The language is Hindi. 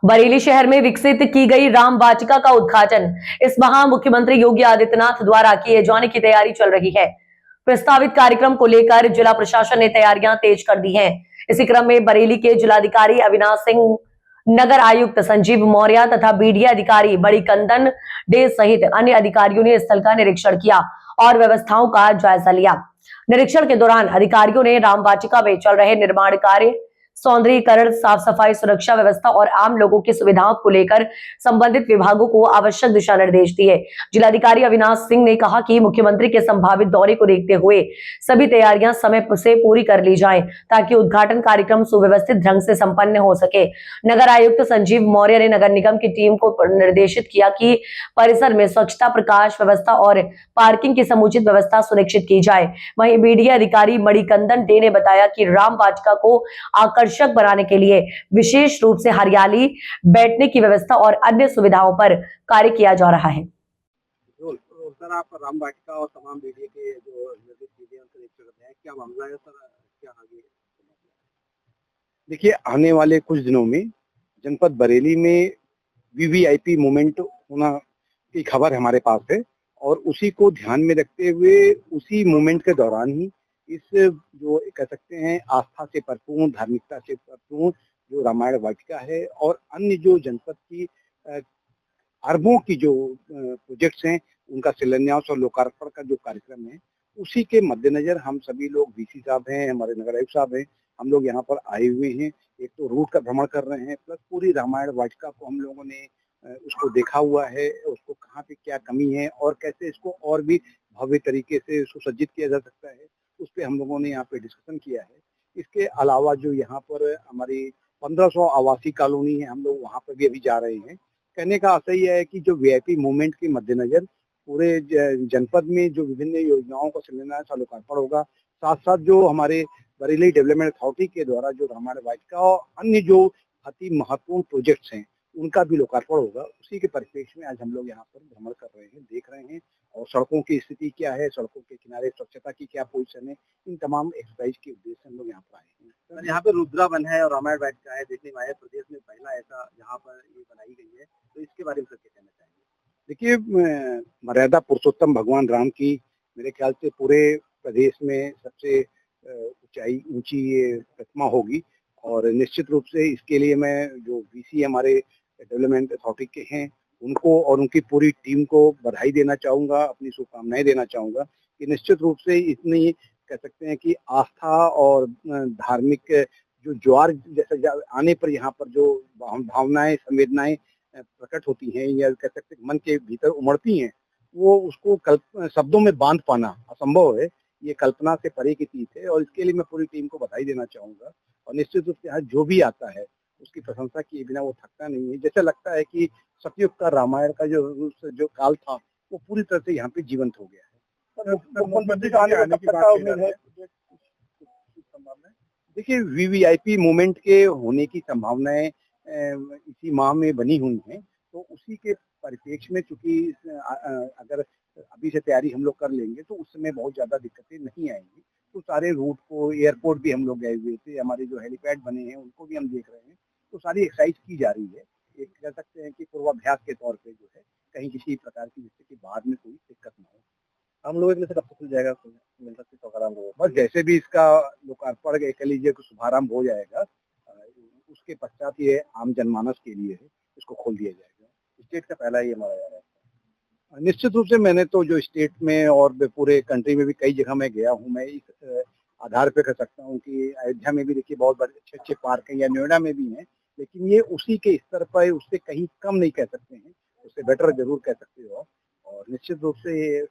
बरेली शहर में विकसित की गई राम वाटिका का उद्घाटन इस माह मुख्यमंत्री योगी आदित्यनाथ द्वारा किए जाने की तैयारी चल रही है। प्रस्तावित कार्यक्रम को लेकर जिला प्रशासन ने तैयारियां तेज कर दी हैं। इसी क्रम में बरेली के जिलाधिकारी अविनाश सिंह, नगर आयुक्त संजीव मौर्य तथा बीडीए अधिकारी बड़ी कंदन डे सहित अन्य अधिकारियों ने स्थल का निरीक्षण किया और व्यवस्थाओं का जायजा लिया। निरीक्षण के दौरान अधिकारियों ने राम वाटिका में चल रहे निर्माण कार्य, सौंदर्यीकरण, साफ सफाई, सुरक्षा व्यवस्था और आम लोगों की सुविधाओं को लेकर संबंधित विभागों को आवश्यक दिशा निर्देश दिए। जिलाधिकारी अविनाश सिंह ने कहा कि मुख्यमंत्री के संभावित दौरे को देखते हुए सभी तैयारियां समय से पूरी कर ली जाएं ताकि उद्घाटन कार्यक्रम सुव्यवस्थित ढंग से संपन्न हो सके। नगर आयुक्त संजीव मौर्य ने नगर निगम की टीम को निर्देशित किया कि परिसर में स्वच्छता, प्रकाश व्यवस्था और पार्किंग की समुचित व्यवस्था सुनिश्चित की जाए। वहीं बीडीए अधिकारी मणिकंदन डे ने बताया कि राम वाटिका को आकर्षक बनाने के लिए विशेष रूप से हरियाली, बैठने की व्यवस्था और अन्य सुविधाओं पर कार्य किया जा रहा है। सर, आप राम वाटिका और तमाम बीडीए के जो निर्देश दिए उनसे निरीक्षण करते हैं, क्या मामला है सर? क्या आगे? देखिए, आने वाले कुछ दिनों में जनपद बरेली में वीवीआईपी मूवमेंट होना की खबर हमारे पास है और उसी को ध्यान में रखते हुए उसी मूवमेंट के दौरान ही इस जो कह सकते हैं आस्था से भरपूर, धार्मिकता से भरपूर जो रामायण वाटिका है और अन्य जो जनपद की अरबों की जो प्रोजेक्ट्स हैं उनका शिलान्यास और लोकार्पण का जो कार्यक्रम है, उसी के मद्देनजर हम सभी लोग वीसी साहब हैं, हमारे नगर आयुक्त साहब हैं, हम लोग यहाँ पर आए हुए हैं। एक तो रूट का भ्रमण कर रहे हैं, प्लस पूरी रामायण वाटिका को हम लोगों ने उसको देखा हुआ है, उसको कहाँ पे क्या कमी है और कैसे इसको और भी भव्य तरीके से सुसज्जित किया जा सकता है, उस पे हम लोगों ने यहाँ पे डिस्कशन किया है। इसके अलावा जो यहाँ पर हमारी 1500 आवासीय कॉलोनी है, हम लोग वहाँ पर भी अभी जा रहे हैं। कहने का आशय यह है कि जो वीआईपी मूवमेंट के मद्देनजर पूरे जनपद में जो विभिन्न योजनाओं का शिलान्यास और लोकार्पण होगा, साथ-साथ जो हमारे बरेली डेवलपमेंट अथॉरिटी के द्वारा जो रामायण वाटिका और अन्य जो अति महत्वपूर्ण प्रोजेक्ट्स हैं, उनका भी लोकार्पण होगा। उसी के परिप्रेक्ष्य में आज हम लोग यहाँ पर भ्रमण कर रहे हैं, देख रहे हैं और सड़कों की स्थिति क्या है, सड़कों के किनारे स्वच्छता की क्या पोजीशन है, इन तमाम एक्सरसाइज के उद्देश्य से हम लोग यहाँ पर आए हैं। सर, यहाँ पे रुद्रा वन है और रामायण वाटिका है, देखने में आया प्रदेश में पहला ऐसा जहाँ पर ये बनाई गई है, तो इसके बारे में सर क्या कहना चाहेंगे? देखिए, मर्यादा पुरुषोत्तम भगवान राम की मेरे ख्याल से पूरे प्रदेश में सबसे ऊंची ये प्रतिमा होगी और निश्चित रूप से इसके लिए मैं जो वीसी हमारे डेवलपमेंट अथॉरिटी के हैं उनको और उनकी पूरी टीम को बधाई देना चाहूँगा, अपनी शुभकामनाएं देना चाहूँगा कि निश्चित रूप से इतनी कह सकते हैं कि आस्था और धार्मिक जो ज्वार जैसे आने पर यहाँ पर जो भावनाएं, संवेदनाएं प्रकट होती हैं या कह सकते हैं मन के भीतर उमड़ती हैं, वो उसको शब्दों में बांध पाना असंभव है। ये कल्पना से परे की चीज है और इसके लिए मैं पूरी टीम को बधाई देना चाहूँगा और निश्चित रूप से यहाँ जो भी आता है उसकी प्रशंसा किए बिना वो थकता नहीं है। जैसे लगता है कि सतयुग का रामायण का जो काल था वो पूरी तरह से यहाँ पे जीवंत हो गया है। मुख्यमंत्री का आने का कब तक का उम्मीद है? देखिए, वीवीआईपी मूवमेंट के होने की संभावनाएं इसी माह में बनी हुई हैं, तो उसी के परिप्रेक्ष्य में चूंकि अगर अभी से तैयारी हम लोग कर लेंगे तो उस समय बहुत ज़्यादा दिक्कतें नहीं आएंगी। तो सारे रूट को, एयरपोर्ट भी हम लोग गए हुए थे, हमारे जो हेलीपैड बने हैं उनको भी हम देख रहे हैं, तो सारी एक्सरसाइज की जा रही है। एक कह सकते हैं कि पूर्वाभ्यास के तौर पे जो है, कहीं किसी प्रकार की जिससे कि बाद में कोई दिक्कत ना हो। हम लोगों के लिए कब तक खुल जाएगा, मिल सकती शुभारंभ हो? बस जैसे भी इसका लोकार्पण कह लीजिए कि शुभारंभ हो जाएगा, उसके पश्चात ये आम जनमानस के लिए है, इसको खोल दिया जाएगा। स्टेट का पहला ही हमारा यार है। निश्चित रूप से मैंने तो जो स्टेट में और पूरे कंट्री में भी कई जगह मैं गया हूँ, मैं इस आधार पे कह सकता हूँ कि अयोध्या में भी देखिए बहुत बड़े अच्छे-अच्छे पार्क हैं या नोएडा में भी हैं, लेकिन ये उसी के स्तर पर उससे कहीं कम नहीं कह सकते हैं, उससे बेटर ज़रूर कह सकते हो आप और निश्चित रूप से ये